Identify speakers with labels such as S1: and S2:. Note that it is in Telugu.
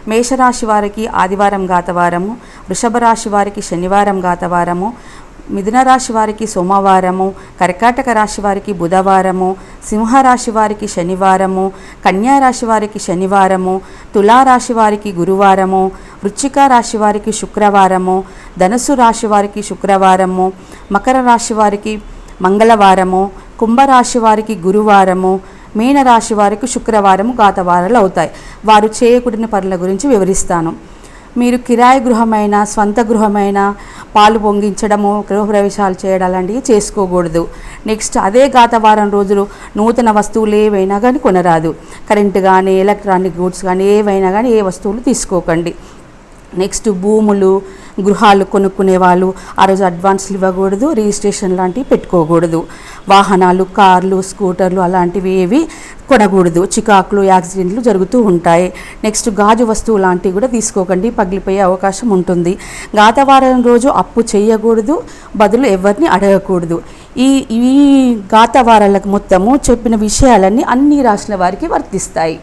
S1: మేషరాశి వారికి ఆదివారం గాతవారము, వృషభ రాశి వారికి శనివారం గాతవారము, మిథున రాశి వారికి సోమవారము, కర్కాటక రాశి వారికి బుధవారము, సింహరాశి వారికి శనివారము, కన్యా రాశి వారికి శనివారము, తులారాశి వారికి గురువారము, వృశ్చిక రాశి వారికి శుక్రవారము, ధనుసు రాశి వారికి శుక్రవారము, మకర రాశి వారికి మంగళవారము, కుంభరాశి వారికి గురువారము, మీనరాశి వారికి శుక్రవారము గాతవారాలు అవుతాయి. వారు చేయకూడని పనుల గురించి వివరిస్తాను. మీరు కిరాయి గృహమైన, స్వంత గృహమైన, పాలు పొంగించడము, గృహప్రవేశాలు చేయడం అలాంటివి చేసుకోకూడదు. నెక్స్ట్ అదే గాతవారం రోజులు నూతన వస్తువులు ఏవైనా కానీ కొనరాదు. కరెంటు కానీ, ఎలక్ట్రానిక్ గూడ్స్ కానీ ఏవైనా కానీ ఏ వస్తువులు తీసుకోకండి. నెక్స్ట్ భూములు, గృహాలు కొనుక్కునే వాళ్ళు ఆ రోజు అడ్వాన్స్లు ఇవ్వకూడదు, రిజిస్ట్రేషన్ లాంటివి పెట్టుకోకూడదు. వాహనాలు, కార్లు, స్కూటర్లు అలాంటివి ఏవి కొనకూడదు. చికాకులు, యాక్సిడెంట్లు జరుగుతూ ఉంటాయి. నెక్స్ట్ గాజు వస్తువు లాంటివి కూడా తీసుకోకండి, పగిలిపోయే అవకాశం ఉంటుంది. గాతవారం రోజు అప్పు చేయకూడదు, బదులు ఎవరిని అడగకూడదు. ఈ గాతవారాలకు మొత్తము చెప్పిన విషయాలన్నీ అన్ని రాశుల వారికి వర్తిస్తాయి.